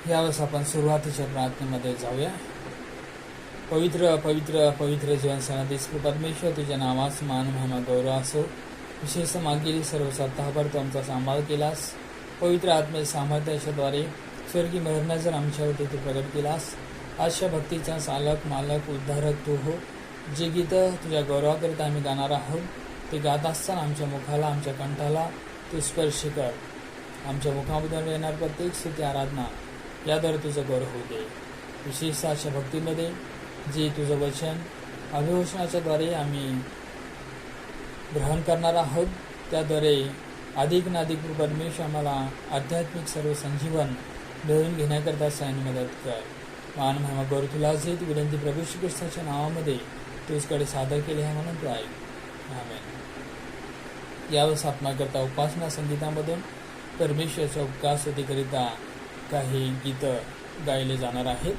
यावेळेस आपण सुरुवातीच्या प्रार्थनेमध्ये जाऊया. पवित्र पवित्र पवित्र जीवन सनाधीश परमेश्वर, तुझ्या नावास मान महिमा गौरव असो. विशेष मागील सर्व सत्ताभर तू आमचा सांभाळ केलास. पवित्र आत्मे सामर्थ्याच्याद्वारे स्वर्गीय नजर आमच्यावरती तू प्रगट केलास. अशा भक्तीचा चालक मालक उद्धारक तू हो. जे गीत तुझ्या गौरवाकरिता आम्ही गाणार आहोत ते गात असताना आमच्या मुखाला आमच्या कंठाला तू स्पर्श कर. आमच्या मुखामधून येणार प्रत्येक स्तुती आराधना याद्वारे तुझं गौरव होऊ दे. विशेषतः अशा भक्तीमध्ये जे तुझं वचन अभिघोषणाच्याद्वारे आम्ही ग्रहण करणार आहोत त्याद्वारे अधिक परमेश्वर आम्हाला आध्यात्मिक सर्व संजीवन मिळवून घेण्याकरता सहाय्य मदत कर. मान महिमा गौरव तुला जे ती विनंती प्रभू श्री ख्रिस्ताच्या नावामध्ये तुझकडे सादर केले आहे म्हणून तू ऐक. आमेन. यावेळेस आपणाकरता उपासना संगीतामधून परमेश्वराच्या उपकार स्तुतीकरिता काही गीतं गायले जाणार आहेत.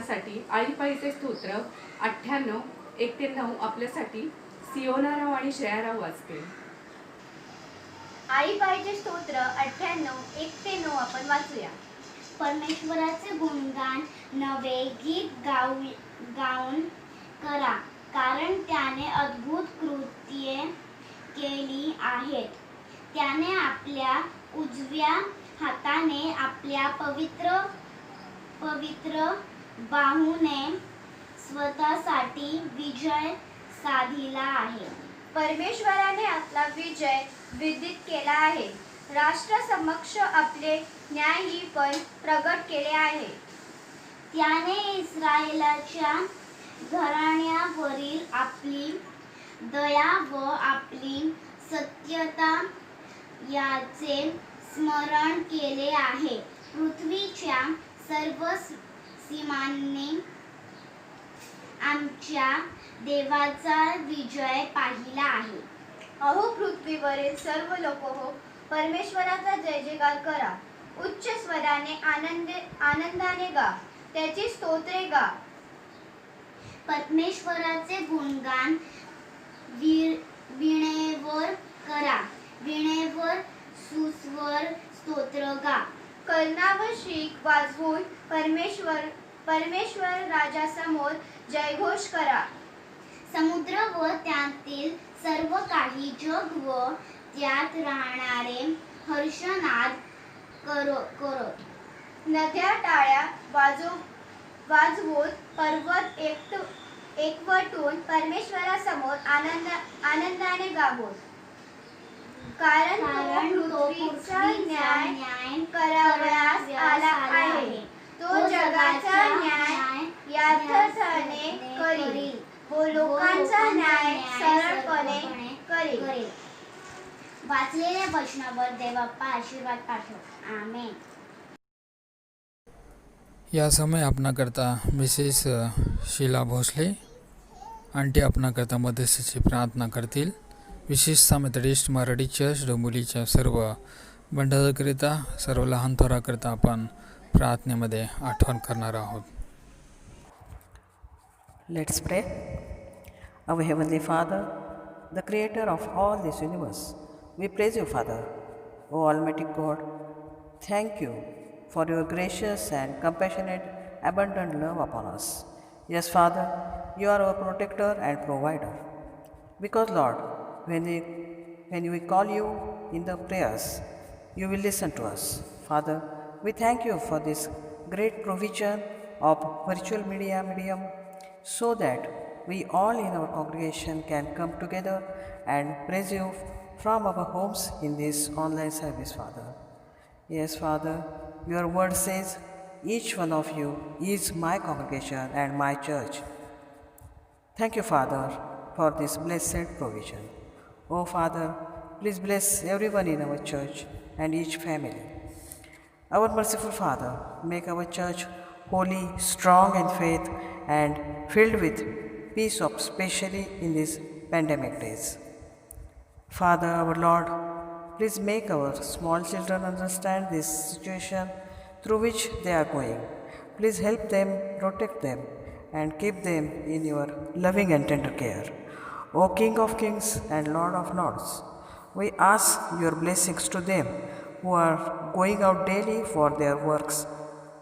वाचनासाठी आळीपाळीचे स्तोत्र 98-1-9 आपल्यासाठी सिओनाराव आणि श्रेयाराव वाचतील. आळीपाळीचे स्तोत्र 98-1-9 आपण वाचूया. परमेश्वराचे गुणगान नवे गीत गाऊन करा, कारण त्याने अद्भुत कृत्ये केली आहेत. त्याने आपल्या उजव्या हाताने आपल्या पवित्र बाहूने स्वतःसाठी विजय साधिला आहे. परमेश्वराने आपला विजय विदित केला आहे. राष्ट्रासमक्ष आपले न्यायीपण प्रगट केले आहे. त्याने इस्रायेलाच्या घराण्यावरील आपली दया व आपली सत्यता याचे स्मरण केले आहे. पृथ्वीच्या सर्व सीमांनी आमच्या देवाचा विजय पाहिला आहे. अहो पृथ्वीवरील सर्व लोक हो, परमेश्वराचा जय जयकार करा. उच्च स्वराने आनंदाने गा, त्याची स्तोत्रे गा. परमेश्वराचे गुणगान वीणेवर करा, वीणेवर सुस्वर स्तोत्र गा. कर्णा व शीख वाजवून परमेश्वर राजासमोर जयघोष करा. समुद्र व त्यातील सर्व काही जग व त्यात राहणारे हर्षनाद करोत. नद्या टाळ्या वाजवून पर्वत एकवटून परमेश्वरासमोर आनंदाने गावोत. कारण तो पृथ्वीचा न्याय करावयास आला आहे. तो जगाचा न्याय यथार्थाने करील व लोकांचा न्याय सरळपणे करील. वाचलेल्या वचनावर देवबाप्पा आशीर्वाद पाठव. आमेन. या समय आपणाकरता मिसेस शीला भोसले आंटी आपणाकरता मदतीची प्रार्थना करतील. विशेषतः मेथडिस्ट मराठी चर्च डोंबिवलीच्या सर्व बंडकरिता सर्व लहान थोराकरिता आपण प्रार्थनेमध्ये आठवण करणार आहोत. Let's pray. Our Heavenly Father, the Creator of all this universe, we praise you, Father. O Almighty God, thank you for your gracious and compassionate, abundant love upon us. Yes, Father, you are our protector and provider. Because, Lord, when we call you in the prayers, you will listen to us. Father, we thank you for this great provision of virtual medium so that we all in our congregation can come together and praise you from our homes in this online service, Father. Yes, Father, your word says, each one of you is my congregation and my church. Thank you, Father, for this blessed provision. Oh, Father, please bless everyone in our church and each family. Our merciful Father, make our church holy, strong in faith, and filled with peace, especially in these pandemic days. Father, our Lord, please make our small children understand this situation through which they are going. Please help them, protect them, and keep them in your loving and tender care. O King of Kings and Lord of Lords, we ask your blessings to them who are going out daily for their works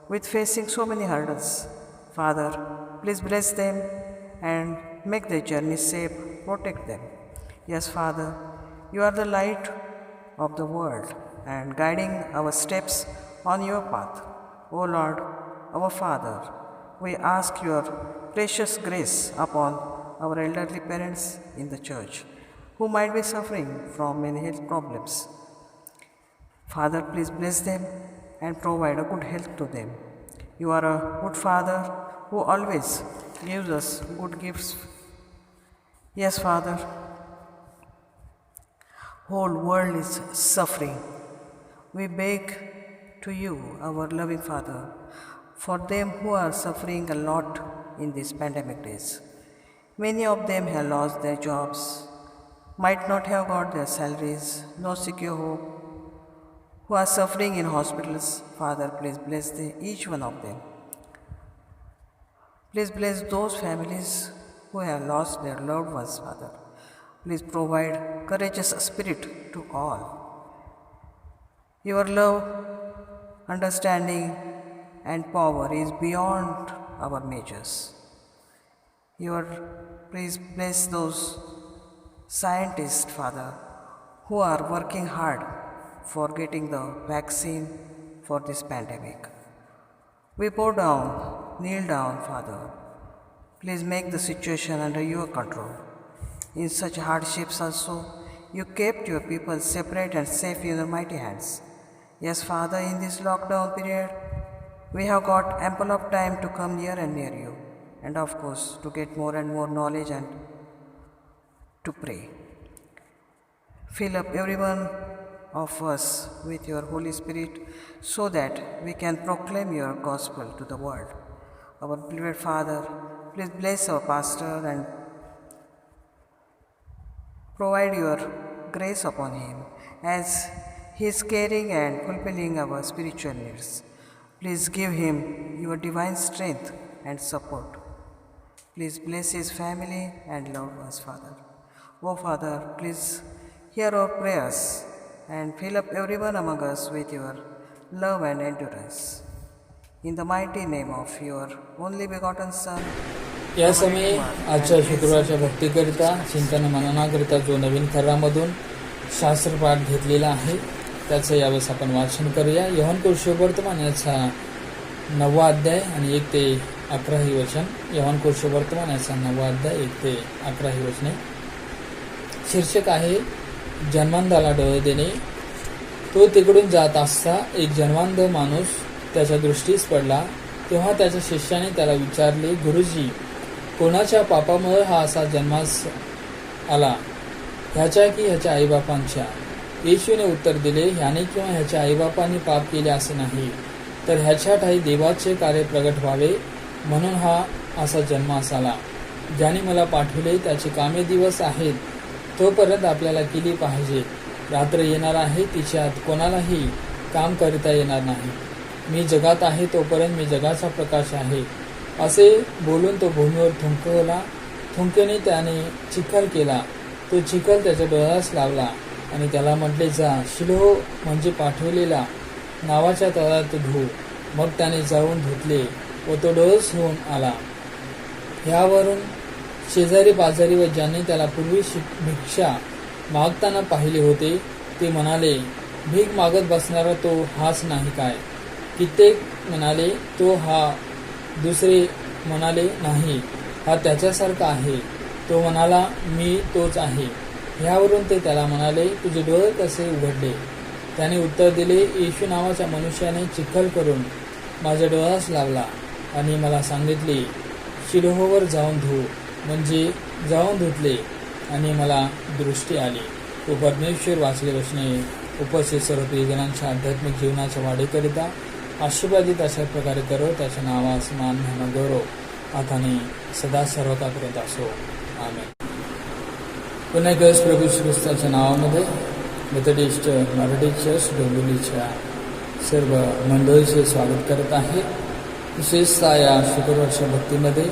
with facing so many hurdles. Father, please bless them and make their journey safe, protect them. Yes, Father, you are the light of the world and guiding our steps on your path. O Lord, our Father, we ask your precious grace upon our elderly parents in the church who might be suffering from many health problems. Father, please bless them and provide a good health to them. You are a good Father who always gives us good gifts. Yes, Father, whole world is suffering. We beg to you, our loving Father, for them who are suffering a lot in these pandemic days. Many of them have lost their jobs, might not have got their salaries, no secure hope, who are suffering in hospitals. Father, please bless each one of them. Please bless those families who have lost their loved ones, Father. Please provide courageous spirit to all. Your love, understanding, and power is beyond our measures. Please bless those scientists, Father, who are working hard for getting the vaccine for this pandemic. We kneel down, Father. Please make the situation under your control. In such hardships also, you kept your people separate and safe in your mighty hands. Yes, Father, in this lockdown period, we have got ample of time to come near and near you, and of course, to get more and more knowledge and to pray. Fill up every one of us with your Holy Spirit so that we can proclaim your gospel to the world. Our beloved Father, please bless our pastor and provide your grace upon him as he is caring and fulfilling our spiritual needs. Please give him your divine strength and support. Please bless his family and loved ones, Father. Oh Father, please hear our prayers and fill up everyone among us with your love and endurance. In the mighty name of your only begotten Son, या समयी आजच्या शुक्रवारच्या भक्तीकरिता चिंतन मननाकरिता जो नवीन खर्रामधून शास्त्रपाठ घेतलेला आहे त्याचं यावेळेस आपण वाचन करूया. योहान शुभवर्तमान याचा 9वा अध्याय आणि 1 ते 11 ही वचन. योहान शुभवर्तमान याचा 9वा अध्याय 1 ते 11 ही वचने. शीर्षक आहे जन्मांधाला डोळे देणे. तो तिकडून जात असता एक जन्मांध माणूस त्याच्या दृष्टीस पडला. तेव्हा त्याच्या शिष्याने त्याला विचारले, गुरुजी, कोणाच्या पापामुळे हा असा जन्मास आला, ह्याच्या की ह्याच्या आईबापांच्या? येशूने उत्तर दिले, ह्याने किंवा ह्याच्या आईबापांनी पाप केले असे नाही, तर ह्याच्या ठाई देवाचे कार्य प्रगट व्हावे म्हणून हा असा जन्मास आला. ज्याने मला पाठविले त्याचे कामे दिवस आहेत, तोपर्यंत आपल्याला केली पाहिजे. रात्र येणार आहे, तिच्यात कोणालाही काम करता येणार नाही. मी जगात आहे तोपर्यंत मी जगाचा प्रकाश आहे. असे बोलून तो भूमीवर थुंकवला. थुंकेने त्याने चिखल केला. तो चिखल त्याच्या डोळ्यास लावला आणि त्याला म्हटले, जा शिलोह म्हणजे पाठवलेला नावाच्या तळ्यात धु. मग त्याने जाऊन धुतले व तो डोळस होऊन आला. ह्यावरून शेजारी पाजारी व ज्यांनी त्याला पूर्वी भिक्षा मागताना पाहिले होते ते म्हणाले, भीक मागत बसणारा तो हाच नाही काय? कित्येक म्हणाले, तो हा. दुसरे म्हणाले, नाही, हा त्याच्यासारखा आहे. तो म्हणाला, मी तोच आहे. ह्यावरून ते त्याला म्हणाले, तुझे डोळे कसे उघडले? त्याने उत्तर दिले, येशू नावाच्या मनुष्याने चिखल करून माझ्या डोळ्यास लावला आणि मला सांगितले, शिलोहवर जाऊन धु. म्हणजे जाऊन धुतले आणि मला दृष्टी आली. तो परमेश्वर वाचले वचने उपस्थित सर्व प्रियजनांच्या आध्यात्मिक जीवनाच्या वाढीकरिता आशीर्वादित अशा प्रकारे करो. त्याच्या नावास मान म्हणून गौरव आता सदा सर्वकापर्यंत असो. आमेन. पुन्हा एकदा प्रभू ख्रिस्ताच्या नावामध्ये मेथडिस्ट मराठी चर्च डोंबिवलीच्या सर्व मंडळीचे स्वागत करत आहे. विशेषतः या शुक्रवारच्या भक्तीमध्ये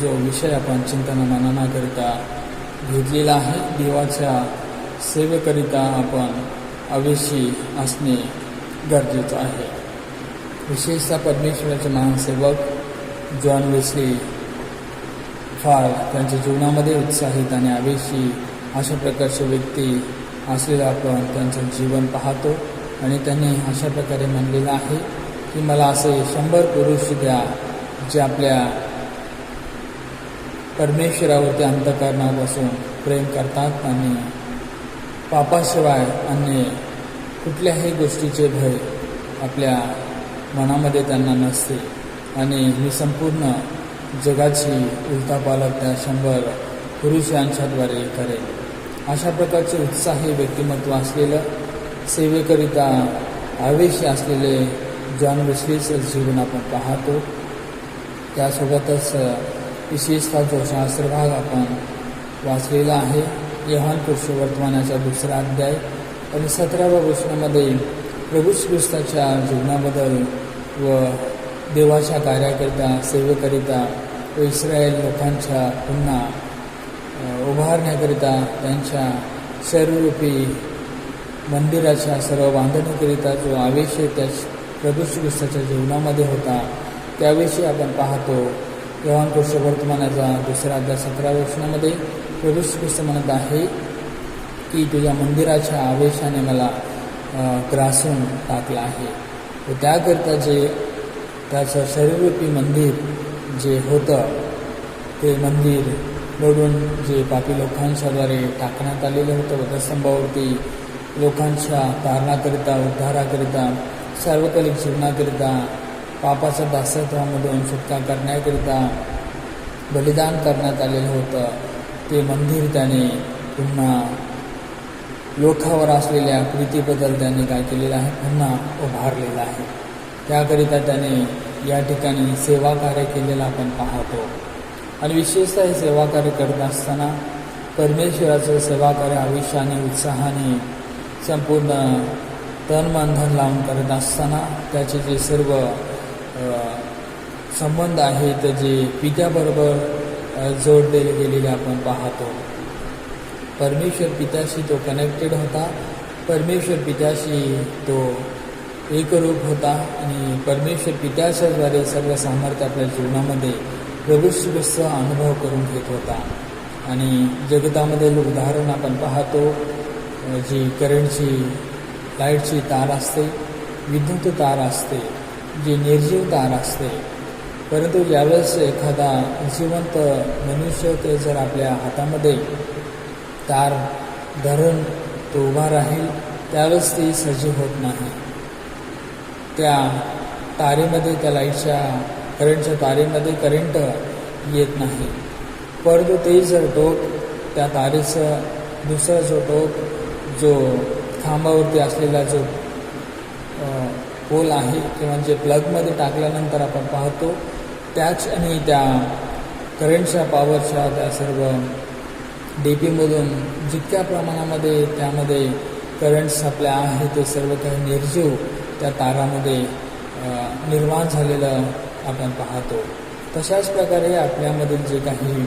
जो विषय आपण चिंतन मननाकरिता घेतलेला आहे, देवाच्या सेवेकरिता आपण अवेशी असणे गरजेचं आहे. विशेषतः परमेश्वराचे महान सेवक जॉन वेस्ली फार त्यांच्या जीवनामध्ये उत्साहित आणि आवेशी अशा प्रकारचे व्यक्ती असलेलं आपण त्यांचं जीवन पाहतो. आणि त्यांनी अशा प्रकारे म्हणलेलं आहे की मला असे 100 पुरुष द्या जे आपल्या परमेश्वरावरती अंतःकरणापासून प्रेम करतात आणि पापाशिवाय अन्य कुठल्याही गोष्टीचे भय आपल्या मनामध्ये त्यांना नसते. आणि मी संपूर्ण जगाची उलथापालट त्या 100 पुरुष यांच्याद्वारे करेन. अशा प्रकारचे उत्साही व्यक्तिमत्व असलेलं सेवेकरिता आवेशी असलेले जॉन वेस्लीचं जीवन आपण पाहतो. त्यासोबतच विशेषतः जो शास्त्रभाग आपण वाचलेला आहे, योहान शुभवर्तमानाचा 2रा अध्याय आणि 17व्या वचनामध्ये प्रभू ख्रिस्ताच्या जीवनाबद्दल व देवाच्या कार्याकरिता सेवेकरिता व इस्रायल लोकांच्या पुन्हा उभारण्याकरिता त्यांच्या शरीररूपी मंदिराच्या सर्व बांधणीकरिता जो आवेश त्या प्रभू श्री ख्रिस्ताच्या जीवनामध्ये होता त्याविषयी आपण पाहतो. योहान वर्तमानाचा 2 अध्याय 17 वचनामध्ये प्रभू श्री ख्रिस्त म्हणत आहे की तुझ्या मंदिराच्या आवेशाने मला ग्रासून टाकलं आहे. व त्याकरिता जे त्याचं शरीररूपी मंदिर जे होतं ते मंदिर मोडून जे पापी लोकांच्याद्वारे टाकण्यात आलेलं होतं वधस्तंभावरती लोकांच्या तारणाकरिता उद्धाराकरिता सार्वकालिक जीवनाकरिता पापाच्या दासत्वामधून सुटका करण्याकरिता बलिदान करण्यात आलेलं होतं. ते मंदिर त्याने पुन्हा लोकावर असलेल्या प्रीतीबद्दल त्याने काय केलेलं आहे, पुन्हा उभारलेलं आहे. त्याकरिता त्याने या ठिकाणी सेवा कार्य केलेलं आपण पाहतो. आणि विशेषतः हे सेवा कार्य करत असताना परमेश्वराचं सेवा कार्य आयुष्याने उत्साहाने संपूर्ण तन मन धन लावून करत असताना त्याचे जे सर्व संबंध आहेत जे पित्याबरोबर जोडलेले गेलेले आपण पाहतो. परमेश्वर पित्याशी तो कनेक्टेड होता, परमेश्वर पित्याशी तो एकरूप होता आणि परमेश्वर पित्याच्याद्वारे सर्व सामर्थ्य आपल्या जीवनामध्ये प्रभू श्री ख्रिस्त अनुभव करून घेत होता. आणि जगतामध्ये उदाहरण आपण पाहतो, जी करंटची लाईटची तार असते, विद्युत तार असते, जी निर्जीव तार असते, परंतु ज्यावेळेस एखादा जिवंत मनुष्य ते जर आपल्या हातामध्ये तार धरून तो उभा राहील त्यावेळेस ती सजीव होत नाही. त्या तारेमध्ये त्या लाईटच्या करंटच्या तारेमध्ये करंट येत नाही, परंतु ते जर टोक त्या तारेचं दुसरा जो टोक जो खांबावरती असलेला जो पोल आहे किंवा जे प्लगमध्ये टाकल्यानंतर आपण पाहतो त्याच आणि त्या करंटच्या पॉवरच्या त्या सर्व डीपीमधून जितक्या प्रमाणामध्ये त्यामध्ये करंट सप्लाय आहे ते सर्व काही निर्जीव त्या तारामध्ये निर्माण झालेलं आपण पाहतो. तशाच प्रकारे आपल्यामधील जे काही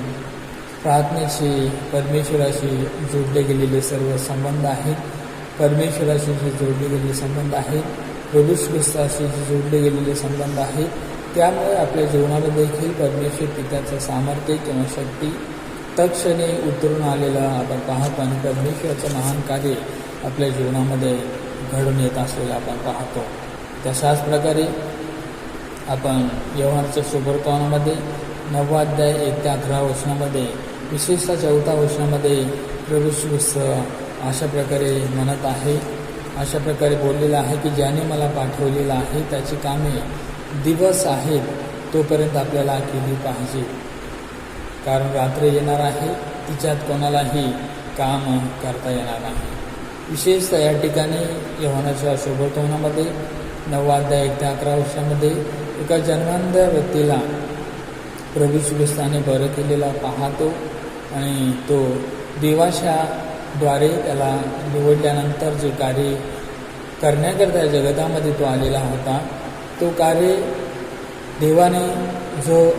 प्रार्थनेशी परमेश्वराशी जोडले गेलेले सर्व संबंध आहेत, परमेश्वराशी जे जोडले गेलेले संबंध आहेत, प्रभू श्री ख्रिस्ताशी जे जोडले गेलेले संबंध आहेत, त्यामुळे आपल्या जीवनामध्ये देखील परमेश्वर पित्याचं सामर्थ्य किंवा शक्ती तत्क्षणी उतरून आलेलं आपण पाहतो आणि परमेश्वराचं महान कार्य आपल्या जीवनामध्ये घडून येत असलेलं आपण पाहतो. तशाच प्रकारे आपण योहानच्या सुवर्तमानामध्ये 9 अध्याय 1 ते 11 वचनामध्ये विशेषतः 4 वचनामध्ये प्रभू श्री ख्रिस्त अशा प्रकारे म्हणत आहे, अशा प्रकारे बोललेलं आहे की ज्याने मला पाठवलेलं आहे त्याची कामे दिवस आहेत तोपर्यंत आपल्याला केली पाहिजे, कारण रात्र येणार आहे तिच्यात कोणालाही काम करता येणार नाही. विशेषतः या ठिकाणी योहानाच्या सुवर्तमानामध्ये 9 अध्याय 1 ते 11 वर्षामध्ये एका जन्मांध व्यक्तीला प्रभू श्री ख्रिस्ताने बरं केलेला पाहतो आणि तो देवाच्या द्वारे त्याला निवडल्यानंतर जे कार्य करण्याकरता जगतामध्ये तो आलेला होता, तो कार्य देवाने जो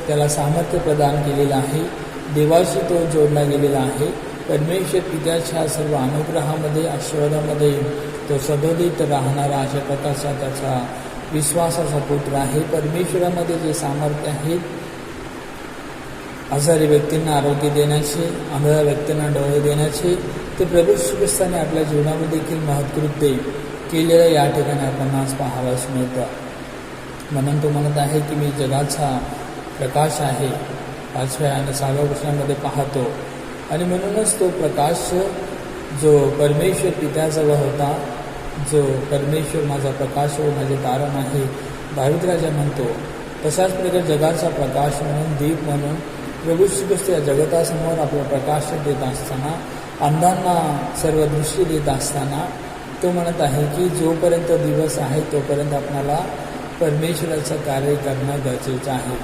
त्याला सामर्थ्य प्रदान केलेलं आहे, देवाशी तो जोडला गेलेला आहे. परमेश्वर पित्याच्या सर्व अनुग्रहामध्ये आशीर्वादामध्ये तो सदोदित राहणारा अशा प्रकारचा त्याचा विश्वासाचा पुत्र आहे. परमेश्वरामध्ये जे सामर्थ्य आहे आजारी व्यक्तींना आरोग्य देण्याचे, आंधळ्या व्यक्तींना डोळे देण्याचे, ते प्रभू श्री ख्रिस्ताने आपल्या जीवनामध्ये देखील महत्कृत्य केलेलं या ठिकाणी आपण आज पाहावयास मिळतं. म्हणून तो म्हणत आहे की मी जगाचा प्रकाश आहे, 5व्या आणि 6व्या वचनामध्ये पाहतो. आणि म्हणूनच तो प्रकाश जो परमेश्वर पित्याजवळ होता, जो परमेश्वर माझा प्रकाश व माझे तारण आहे दावीद राजा म्हणतो, तशाच प्रकारे जगाचा प्रकाश म्हणून दीप म्हणून प्रभू श्री ख्रिस्त या जगतासमोर आपला प्रकाश देत असताना, अंधांना सर्व दृष्टी देत असताना तो म्हणत आहे की जोपर्यंत दिवस आहे तोपर्यंत आपल्याला परमेश्वराचं कार्य करणं गरजेचं आहे.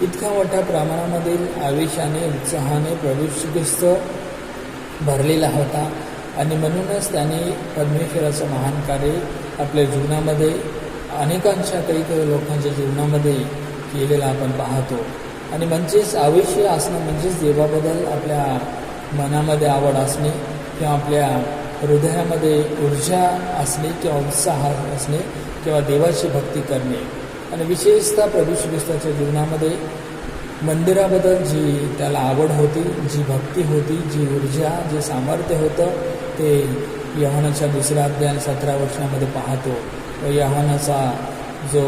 इतक्या मोठ्या प्रमाणामध्ये आवेशाने उत्साहाने प्रभू श्री ख्रिस्त भरलेला होता आणि म्हणूनच त्याने परमेश्वराचं महान कार्य आपल्या जीवनामध्ये अनेकांच्या काही लोकांच्या जीवनामध्ये केलेला आपण पाहतो. आणि म्हणजेच आयुष्य असणं म्हणजेच देवाबद्दल आपल्या मनामध्ये आवड असणे किंवा आपल्या हृदयामध्ये ऊर्जा असणे किंवा उत्साह असणे किंवा देवाची भक्ती करणे. आणि विशेषतः प्रभू श्री ख्रिस्ताच्या जीवनामध्ये मंदिराबद्दल जी त्याला आवड होती, जी भक्ती होती, जी ऊर्जा, जे सामर्थ्य होतं ते योहानाच्या 2 अध्याय 17 वचनामध्ये पाहतो. व योहानाचा जो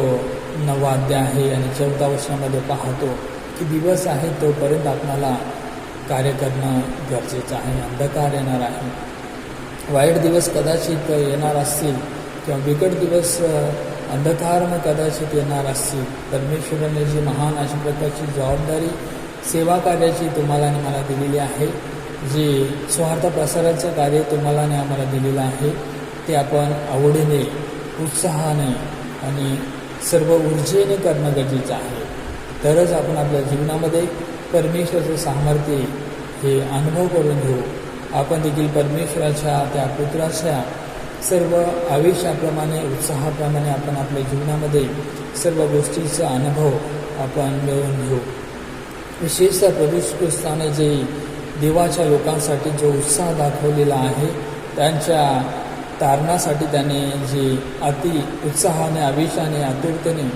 9 अध्याय आहे आणि 14 वचनामध्ये पाहतो की दिवस आहे तोपर्यंत आपणाला कार्य करणं गरजेचं आहे. अंधकार येणार आहे, वाईट दिवस कदाचित येणार असतील किंवा बिकट दिवस अंधकारनं कदाचित येणार असतील. परमेश्वराने जी महान अशा प्रकारची जबाबदारी सेवा कार्याची तुम्हाला आणि मला दिलेली आहे, जे स्वार्थ प्रसाराचं कार्य तुम्हाला आणि आम्हाला दिलेलं आहे, ते आपण आवडीने, उत्साहाने आणि सर्व ऊर्जेने करणं गरजेचं आहे. तरच आपण आपल्या जीवनामध्ये परमेश्वराचं सामर्थ्य हे अनुभव करून घेऊ. आपण देखील परमेश्वराच्या त्या पुत्राच्या सर्व आवेशाप्रमाणे, उत्साहाप्रमाणे आपण आपल्या जीवनामध्ये सर्व गोष्टीचा अनुभव आपण मिळवून घेऊ. विशेषतः प्रभू श्री ख्रिस्ताने जे देवाच्या लोकांसाठी जो उत्साह दाखवलेला आहे, त्यांच्या तारणासाठी त्याने जे अति उत्साहाने, आवेशाने, आतुरतेने,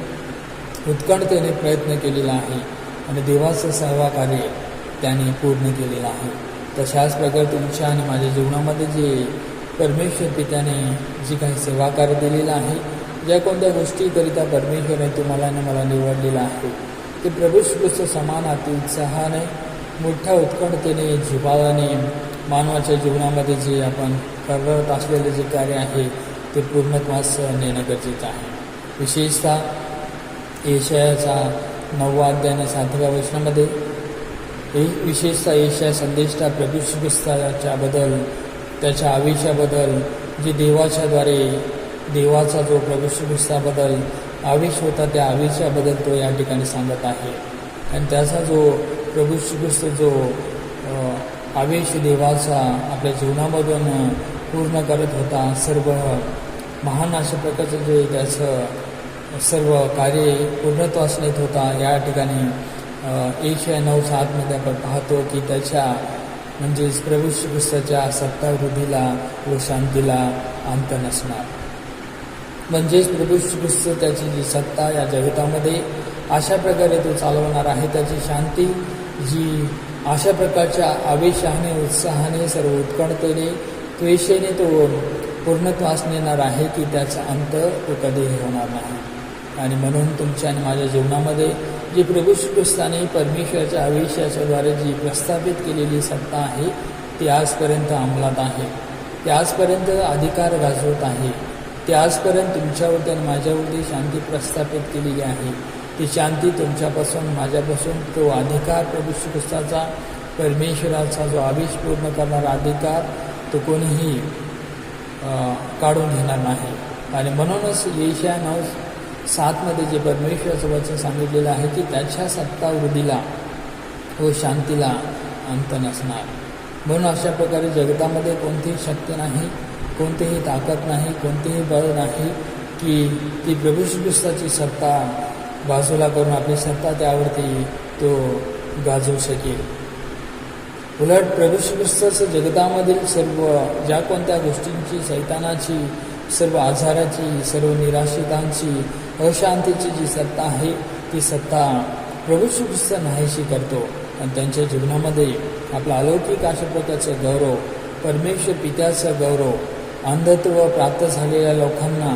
उत्कंठतेने प्रयत्न केलेला आहे आणि देवाचं सहकार्य त्याने पूर्ण केलेलं आहे. तशाच प्रकारे तुमच्या आणि माझ्या जीवनामध्ये जे परमेश्वर पित्याने जी काही सेवा कार्य दिलेलं आहे, ज्या कोणत्या गोष्टीकरिता परमेश्वराने तुम्हाला आणि मला निवडलेलं आहे, ते प्रभू श्री ख्रिस्त समान अति उत्साहाने, मोठ्या उत्कंठतेने, जिव्हाळ्याने मानवाच्या जीवनामध्ये जे आपण करत असलेले जे कार्य आहे ते पूर्णत्वास नेणं गरजेचं आहे. विशेषतः यशायाचा 9 अध्याय 7 वचनामध्ये विशेषतः यशाया संदेष्टा प्रभू श्री ख्रिस्ताच्या बद्दल, त्याच्या आवेशाबद्दल, जे देवाच्याद्वारे देवाचा जो प्रभू श्री ख्रिस्ताबद्दल आवेश होता, त्या आवेशाबद्दल तो या ठिकाणी सांगत आहे. आणि त्याचा जो प्रभू श्री ख्रिस्त जो आवेश देवाचा आपल्या जीवनामधून पूर्ण करत होता, सर्व महान अशा प्रकारचं जे त्याचं सर्व कार्य पूर्णत्वास नेत होता, या ठिकाणी यशाया 9:7 आपण पाहतो की त्याच्या म्हणजेच प्रभू श्री ख्रिस्ताच्या सत्तावृद्धीला व शांतीला अंत नसणार. म्हणजेच प्रभू श्री ख्रिस्त त्याची जी सत्ता या जगतामध्ये अशा प्रकारे तो चालवणार आहे, त्याची शांती जी अशा प्रकारच्या आवेशाने, उत्साहाने, सर्व उत्कंठतेने, त्वेषेने तो पूर्णत्वास नेणार आहे की त्याचा अंत तो कधीही होणार नाही. आणि म्हणून तुमच्या आणि माझ्या जीवनामध्ये जी प्रभू श्री ख्रिस्ताने परमेश्वराच्या आवेशाच्याद्वारे जी प्रस्थापित केलेली सत्ता आहे, ती आजपर्यंत अंमलात आहे, ती आजपर्यंत अधिकार गाजवत आहे, ती आजपर्यंत तुमच्यावरती आणि माझ्यावरती शांती प्रस्थापित केलेली आहे. ती शांती तुमच्यापासून, माझ्यापासून, तो अधिकार प्रभू श्री ख्रिस्ताचा, परमेश्वराचा जो आवेश पूर्ण करणारा अधिकार, तो कोणीही काढून घेणार नाही. आणि म्हणूनच यशाया 9:7 जे परमेश्वराचं वचन सांगितलेलं आहे की त्याच्या सत्तावृद्धीला व शांतीला अंत नसणार. म्हणून अशा प्रकारे जगतामध्ये कोणतीही शक्ती नाही, कोणतीही ताकद नाही, कोणतेही बळ नाही की ती प्रभू श्री ख्रिस्ताची सत्ता बाजूला करून आपली सत्ता त्यावरती तो गाजवू शकेल. उलट प्रभू श्री ख्रिस्ताचं जगतामधील सर्व ज्या कोणत्या गोष्टींची, सैतानाची, सर्व आजाराची, सर्व निराशितांची, अशांतीची जी सत्ता आहे, ती सत्ता प्रभू श्री ख्रिस्त नाहीशी करतो आणि त्यांच्या जीवनामध्ये आपला अलौकिक अशा प्रकारचं गौरव, परमेश्वर पित्याचं गौरव, अंधत्व प्राप्त झालेल्या लोकांना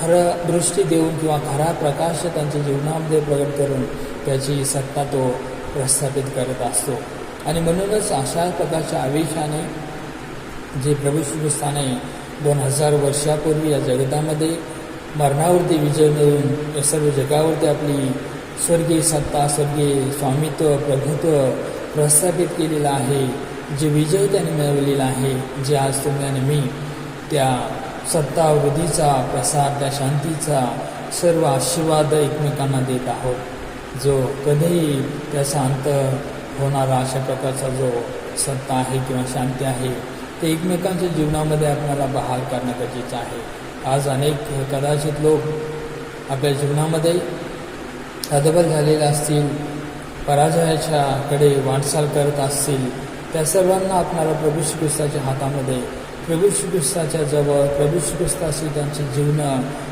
खरं दृष्टी देऊन किंवा खरा प्रकाश त्यांच्या जीवनामध्ये प्रगट करून त्याची सत्ता तो प्रस्थापित करत असतो. आणि म्हणूनच अशा प्रकारच्या आवेशाने जे प्रभू श्री ख्रिस्ताने 2000 वर्षापूर्वी या जगतामध्ये मरणावरती विजय मिळवून या सर्व जगावरती आपली स्वर्गीय सत्ता, स्वर्गीय स्वामित्व, प्रभुत्व प्रस्थापित केलेलं आहे, जे विजय त्याने मिळवलेला आहे, जे आज तुम्ही आणि मी त्या सत्तावृद्धीचा प्रसार, त्या शांतीचा सर्व आशीर्वाद एकमेकांना देत आहोत, जो कधीही त्याचा अंत होणारा अशा प्रकारचा जो सत्ता आहे किंवा शांती आहे, ते एकमेकांच्या जीवनामध्ये आपल्याला बहाल करणं गरजेचं आहे. आज अनेक कदाचित लोक आपल्या जीवनामध्ये अदबल झालेल्या असतील, पराजयाच्या कडे वाटचाल करत असतील, त्या सर्वांना आपणाला प्रभू श्री ख्रिस्ताच्या हातामध्ये, प्रभू श्री ख्रिस्ताच्या जवळ, प्रभू श्री ख्रिस्ताशी त्यांचे जीवन,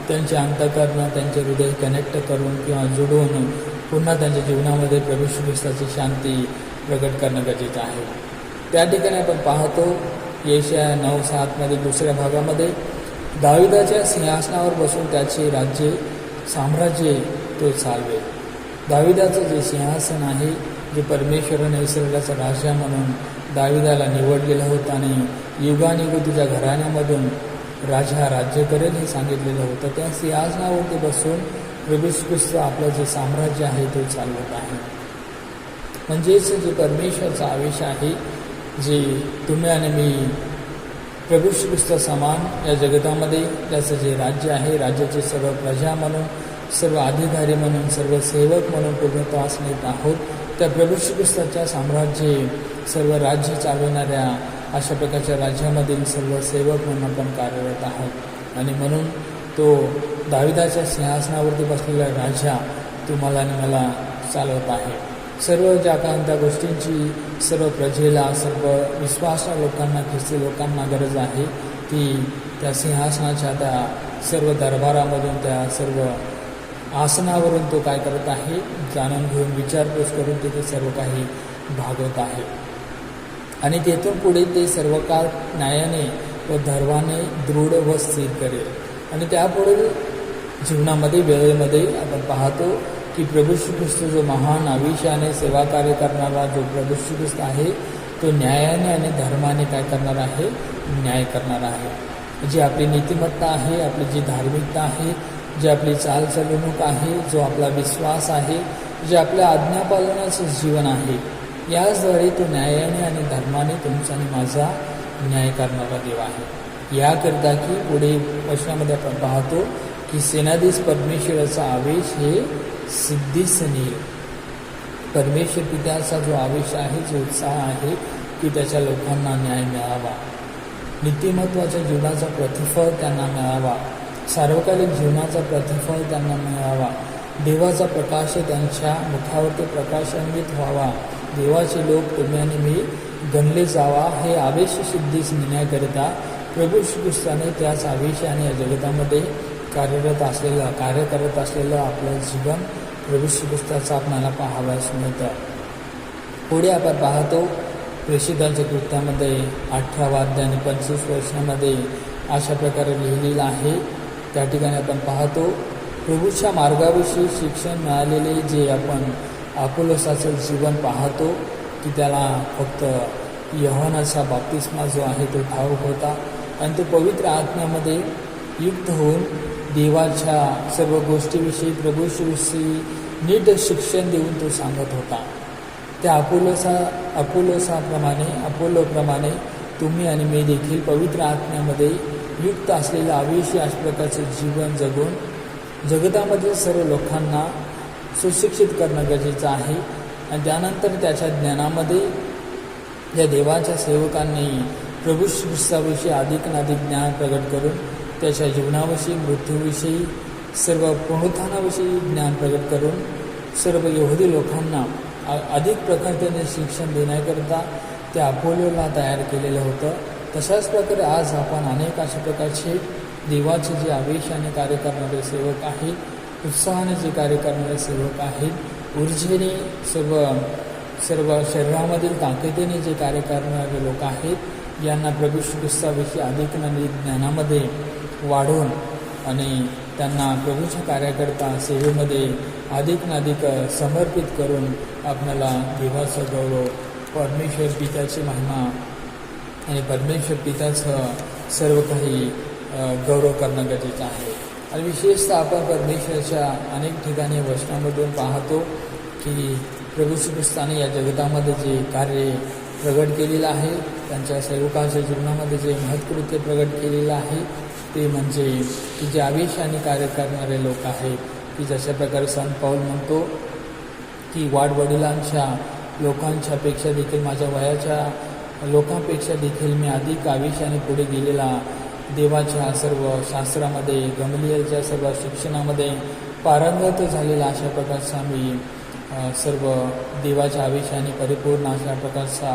त्यांचे अंतःकरण, त्यांचे हृदय कनेक्ट करून किंवा जोडून पुन्हा त्यांच्या जीवनामध्ये प्रभू श्री ख्रिस्ताची शांती प्रकट करणं गरजेचं आहे. त्या ठिकाणी आपण पाहतो यशाया 9:7 दुसऱ्या भागामध्ये, दाविदाच्या सिंहासनावर बसून त्याचे राज्य साम्राज्य तो चालवेल. दाविदाचं जे सिंहासन आहे, जे परमेश्वराने इस्रायलाचा राजा म्हणून दाविदाला निवडलेलं होतं आणि युगानुयुग तुझ्या घराण्यामधून राजा राज्य करेल हे सांगितलेलं होतं, त्या सिंहासनावरती बसून प्रभू श्री ख्रिस्त आपलं जे साम्राज्य आहे ते चालवत आहे. म्हणजेच जे परमेश्वराचा आवेश आहे, जे तुम्ही आणि मी प्रभू श्री ख्रिस्त समान या जगतामध्ये त्याचं जे राज्य आहे, राज्याचे सर्व प्रजा म्हणून, सर्व अधिकारी म्हणून, सर्व सेवक म्हणून पूर्णत्वास नेत आहोत. त्या प्रभू श्री ख्रिस्ताच्या साम्राज्य, सर्व राज्य चालवणाऱ्या अशा प्रकारच्या राज्यामधील सर्व सेवक म्हणून आपण कार्यरत आहोत. आणि म्हणून तो दाविदाच्या सिंहासनावरती बसलेला राजा तुम्हाला आणि मला चालवत आहे. सर्व ज्या त्या गोष्टींची सर्व प्रजेला, सर्व विश्वासू लोकांना, ख्रिस्ती लोकांना गरज आहे, ती त्या सिंहासनाच्या त्या सर्व दरबारामधून, त्या सर्व आसनावरून तो काय करत आहे, जाणून घेऊन विचारपूस करून तिथे सर्व काही भागवत आहे. आणि तेथून पुढे ते सर्व काळ न्यायाने व धर्माने दृढ व स्थिर करेल. आणि त्यापुढे जीवनामध्ये, वेळेमध्ये आपण पाहतो की प्रभू श्री ख्रिस्त जो महान आविष्याने सेवा कार्य करणारा जो प्रभू श्री ख्रिस्त आहे, तो न्यायाने आणि धर्माने काय करणार आहे, न्याय करणार आहे. जी आपली नीतिमत्ता आहे, आपली जी धार्मिकता आहे, जी आपली चालचलवणूक आहे, जो आपला विश्वास आहे, जे आपल्या आज्ञापालनाचं जीवन आहे, याचद्वारे तो न्यायाने आणि धर्माने तुमचा आणि माझा न्याय करणारा देव आहे. याकरिता की पुढे वचनामध्ये आपण पाहतो की सेनाधीश परमेश्वराचा आवेश हे सिद्धीस नेईल. परमेश्वर पित्याचा जो आवेश आहे, जो उत्साह आहे की त्याच्या लोकांना न्याय मिळावा, नीतिमत्वाच्या जीवनाचा प्रतिफळ त्यांना मिळावा, सार्वकालिक जीवनाचा प्रतिफळ त्यांना मिळावा, देवाचा प्रकाश त्यांच्या मुखावरती प्रकाशान्वित व्हावा, देवाचे लोक तुम्ही आणि मी गणले जावा, हे आवेश सिद्धीस नेण्याकरिता प्रभू श्री ख्रिस्ताने त्याच आवेशाने या जगतामध्ये कार्य करत असलेलं आपलं जीवन प्रभू श्री ख्रिस्ताचं आपल्याला पाहावयास मिळतं. पुढे आपण पाहतो प्रेषितांच्या कृत्यामध्ये 18 अध्याय आणि 25 वचनामध्ये अशा प्रकारे लिहिलेलं आहे. त्या ठिकाणी आपण पाहतो प्रभूच्या मार्गाविषयी शिक्षण मिळालेले जे आपण अपोलोसाचं जीवन पाहतो की त्याला फक्त योहानाचा बाप्तिस्मा जो आहे तो ठाऊक होता आणि तो पवित्र आत्म्यामध्ये युक्त होऊन देवाच्या सर्व गोष्टीविषयी प्रभूविषयी नीट शिक्षण देऊन तो सांगत होता. त्या अपोलोप्रमाणे तुम्ही आणि मी देखील पवित्र आत्म्यामध्ये युक्त असलेलं आवेशी अशा प्रकारचं जीवन जगून जगतामधील सर्व लोकांना सुशिक्षित करणं गरजेचं आहे. आणि त्यानंतर त्याच्या ज्ञानामध्ये या देवाच्या सेवकांनी प्रभू श्री ख्रिस्ताविषयी अधिक ज्ञान प्रगट करून त्याच्या जीवनाविषयी, मृत्यूविषयी, सर्व पुनरुत्थानाविषयी ज्ञान प्रगट करून सर्व यहुदी लोकांना अधिक प्रकारे शिक्षण देण्याकरिता त्या अपोलोला तयार केलेलं होतं. तशाच प्रकारे आज आपण अनेक अशा प्रकारचे देवाचे जे आवेशाने कार्य करणारे सेवक आहेत, उत्साहाने जे कार्य करणारे सेवक आहेत, ऊर्जेने सर्व शरीरामधील ताकदीने जे कार्य करणारे लोक आहेत, यांना प्रभू श्री ख्रिस्ताविषयी अधिक ज्ञानामध्ये वाढवून आणि त्यांना प्रभूच्या कार्याकरता सेवेमध्ये अधिक समर्पित करून आपल्याला देवाचं गौरव, परमेश्वर पित्याची महिमा आणि परमेश्वर पित्याचं सर्व काही गौरव करणं गरजेचं आहे. आणि विशेषतः आपण परमेश्वराच्या अनेक ठिकाणी वचनामधून पाहतो की प्रभू श्री ख्रिस्ताने या जगतामध्ये जे कार्य प्रगट केलेलं आहे, त्यांच्या सेवकाच्या जीवनामध्ये जे महत्कृत्य प्रगट केलेलं आहे, ते म्हणजे की जे आवेशाने कार्य करणारे लोक आहेत, की जशा प्रकारे संत पाऊल म्हणतो की वाडवडिलांच्या लोकांच्यापेक्षा देखील, माझ्या वयाच्या लोकांपेक्षा देखील मी अधिक आवेशाने पुढे गेलेला, देवाच्या सर्व शास्त्रामध्ये, गमलियलच्या सर्व शिक्षणामध्ये पारंगत झालेला अशा प्रकारचा मी सर्व देवाच्या आवेशाने परिपूर्ण अशा प्रकारचा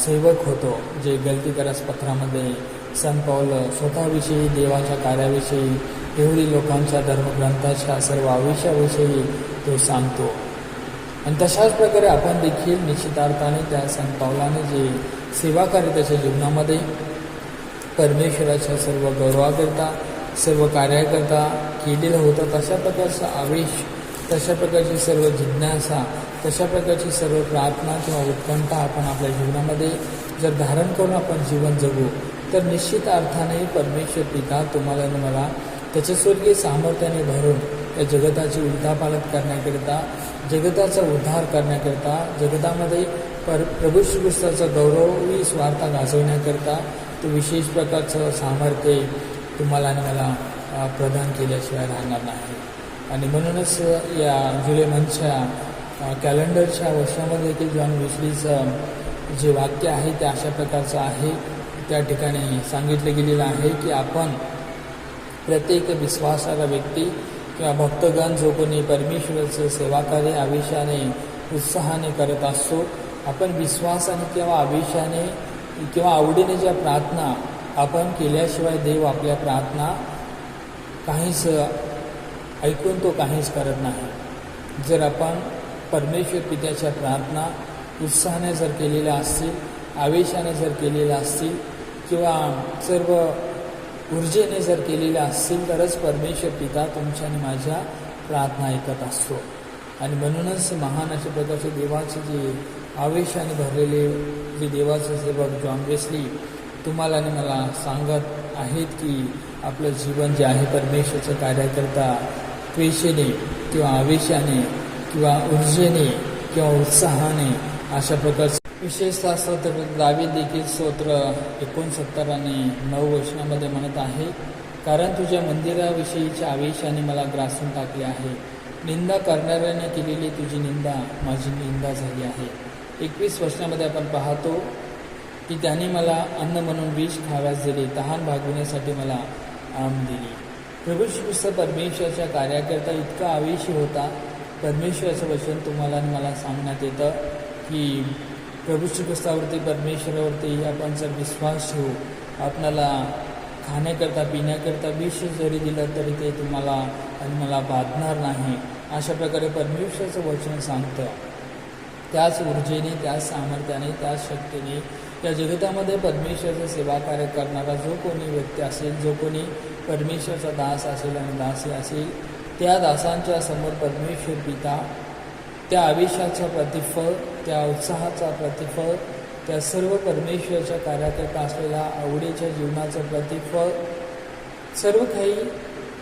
सेवक होतो, जे गलतीकरस पत्रामध्ये संत पौल स्वतःविषयी, देवाच्या कार्याविषयी, एवढी लोकांच्या धर्मग्रंथाच्या सर्व आवेशाविषयी तो सांगतो. आणि तशाच प्रकारे आपण देखील निश्चितार्थाने त्या संत पौलाने जे सेवा कार्य त्याच्या जीवनामध्ये परमेश्वराच्या सर्व गौरवाकरता, सर्व कार्याकरता केलेलं होतं, तशा प्रकारचा आवेश, तशा प्रकारची सर्व जिज्ञासा, तशा प्रकारची सर्व प्रार्थना किंवा उत्कंठा आपण आपल्या जीवनामध्ये जर धारण करून आपण जीवन जगू, तर निश्चित अर्थाने परमेश्वर पिता तुम्हाला आणि मला त्याच्या स्वर्गीय सामर्थ्याने भरून या जगताची उलथापालट करण्याकरिता, जगताचा उद्धार करण्याकरिता, जगतामध्ये प्रभू श्रीकृष्णाचा गौरवी स्वार्थ गाजवण्याकरिता तो विशेष प्रकारचं सामर्थ्य तुम्हाला आणि मला प्रदान केल्याशिवाय राहणार नाही. आणि म्हणूनच या जुलै मंथच्या कॅलेंडरच्या वर्षामध्ये देखील जॉन वेस्लीचं जे वाक्य आहे ते अशा प्रकारचं आहे. त्या ठिकाणी सांगितलं गेलेलं आहे की आपण प्रत्येक विश्वासाला व्यक्ती किंवा भक्तगण जो कोणी परमेश्वराचं सेवाकार्य आवेशाने, उत्साहाने करत असतो, आपण विश्वासाने किंवा आवेशाने किंवा आवडीने ज्या प्रार्थना आपण केल्याशिवाय देव आपल्या प्रार्थना काहीच ऐकून तो काहीच करत नाही. जर आपण परमेश्वर पित्याच्या प्रार्थना उत्साहाने जर केलेल्या असतील, आवेशाने जर केलेल्या असतील किंवा सर्व ऊर्जेने जर केलेल्या असतील, तरच परमेश्वर पिता तुमच्या आणि माझ्या प्रार्थना ऐकत असतो. आणि म्हणूनच महान अशा प्रकारचे देवाचे जे आवेशाने भरलेले जे देवाचे सेवक जॉन वेस्ली तुम्हाला आणि मला सांगत आहेत की आपलं जीवन जे आहे परमेश्वराचं कार्याकरता त्वेषेने किंवा आवेशाने किंवा ऊर्जेने किंवा उत्साहाने अशा प्रकारचं विशेषतः स्तोत्र दावीद देखील स्तोत्र 69 आणि 9 वचनामध्ये म्हणत आहे, कारण तुझ्या मंदिराविषयीच्या आवेशाने मला ग्रासून टाकले आहे, निंदा करणाऱ्याने केलेली तुझी निंदा माझी निंदा झाली आहे. 21 वचनामध्ये आपण पाहतो की त्याने मला अन्न म्हणून विष खाव्यास दिले, तहान भागविण्यासाठी मला आम दिली. प्रभू श्रीकृष्ण परमेश्वराच्या कार्याकरता इतका आवेशी होता. परमेश्वराचं वचन तुम्हाला आणि मला सांगण्यात येतं की प्रभू श्रीकृष्णावरती, परमेश्वरावरती आपण जर विश्वास ठेवू, आपणाला खाण्याकरता पिण्याकरता विष जरी दिलं तरी ते तुम्हाला आणि मला बाधणार नाही, अशा प्रकारे परमेश्वराचं वचन सांगतं. त्याच ऊर्जेने, त्याच सामर्थ्याने, त्याच शक्तीने या जगतामध्ये परमेश्वराचं सेवा कार्य करणारा जो कोणी व्यक्ती असेल, जो कोणी परमेश्वराचा दास असेल आणि दासी असेल, त्या दासांच्या समोर परमेश्वर पिता त्या आवेशाचं प्रतिफळ, त्या उत्साहाचा प्रतिफळ, त्या सर्व परमेश्वराच्या कार्याकरता असलेल्या आवडीच्या जीवनाचं प्रतिफळ, सर्व काही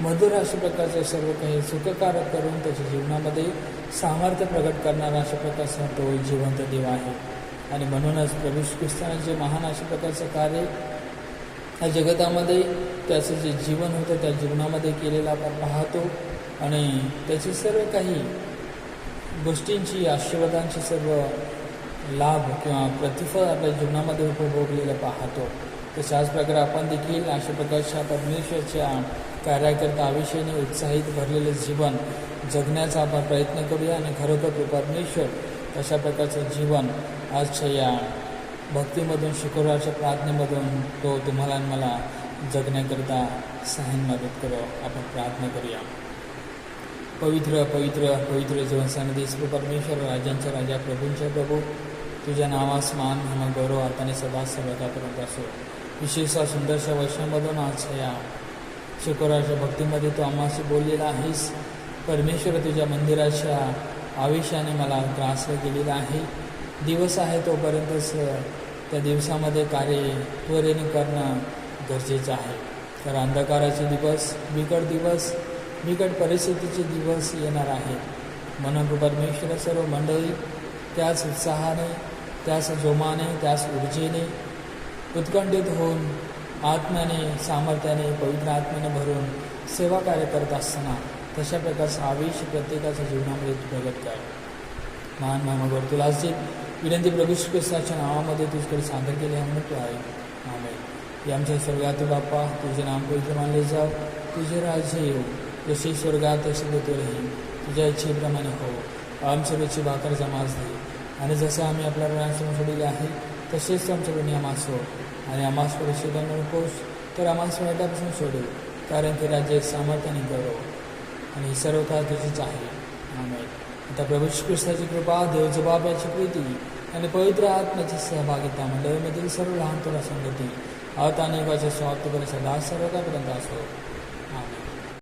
मधुर अशा प्रकारचं सर्व काही सुखकारक करून त्याच्या जीवनामध्ये सामर्थ्य प्रकट करणारा अशा प्रकारचा तो जिवंत देव आहे. आणि म्हणूनच प्रभू श्रीकृष्णाने जे महान अशा प्रकारचं कार्य या जगतामध्ये त्याचं जे जीवन होतं त्या जीवनामध्ये केलेलं आपण पाहतो. आणि त्याची सर्व काही गोष्टींची, आशीर्वादांची सर्व लाभ किंवा प्रतिफळ आपल्या जीवनामध्ये उपभोगलेलं पाहतो. तशाच प्रकारे आपण देखील अशा प्रकारच्या परमेश्वराच्या कार्याकरता आवेशाने उत्साहित भरलेलं जीवन जगण्याचा आपण प्रयत्न करूया. आणि खरोखर परमेश्वर तशा प्रकारचं जीवन आजच्या या भक्तीमधून, शुक्रवारच्या प्रार्थनेमधून तो तुम्हाला आणि मला जगण्याकरिता सहाय्य मदत करो. आपण प्रार्थना करूया. पवित्र पवित्र पवित्र जीवन सन्निधी परमेश्वर, राजांच्या राजा, प्रभूंच्या प्रभू, तुझ्या नावास मान आणि गौरव आताने सदा सर्वकापर्यंत असो. विशेषतः सुंदरशा वर्षामधून आज या शुक्रवारच्या भक्तीमध्ये तू आम्हाशी बोललेला आहेस. परमेश्वर, तुझ्या मंदिराच्या आवेशाने मला ग्रासलं गेलेला आहे. दिवस आहे तोपर्यंतच त्या दिवसामध्ये कार्य त्वरेने करणं गरजेचं आहे. तर अंधकाराचे दिवस, बिकट दिवस, बिकट परिस्थितीचे दिवस येणार आहे. म्हणून परमेश्वर सर्व मंडळी त्याच उत्साहाने, त्याच जोमाने, त्याच ऊर्जेने उत्कंठित होऊन आत्म्याने, सामर्थ्याने, पवित्र आत्म्याने भरून सेवा कार्य करत असताना तशा प्रकारचा आवेश प्रत्येकाच्या जीवनामध्ये प्रगट कर. महान मामावर तुला असे विनंती प्रभू श्रीकृष्णाच्या नावामध्ये तुझ्याकडे सादर केले आहे म्हणून तू आहे. आमेन. आमच्या सर्वात बाप्पा, तुझे नाम पवित्र मानले जाव, तुझे राज्य येऊ, जशी स्वर्गात तशी पृथ्वीवरही तुझ्या इच्छेप्रमाणे हो. आमच्या रोजची भाकरचा मास दे, आणि जसं आम्ही आपल्या ऋणांना सोडले आहे तसेच तू आमच्याकडून आम्हास हो, आणि आम्हास परिशोध नकोस तर आम्हास वाईटापासून सोडू, कारण की राज्य सामर्थ्याने गौरव आणि सर्व काळ तुझीच आहे. आमेन. आता प्रभू श्री ख्रिस्ताची कृपा, देवचे बाप याची प्रीती आणि पवित्र आत्म्याची सहभागिता मंडळीमधील सर्व लहान थोडा संगती आता अनेकाच्या स्वार्थपर्यंत सदा सर्वकापर्यंत असो.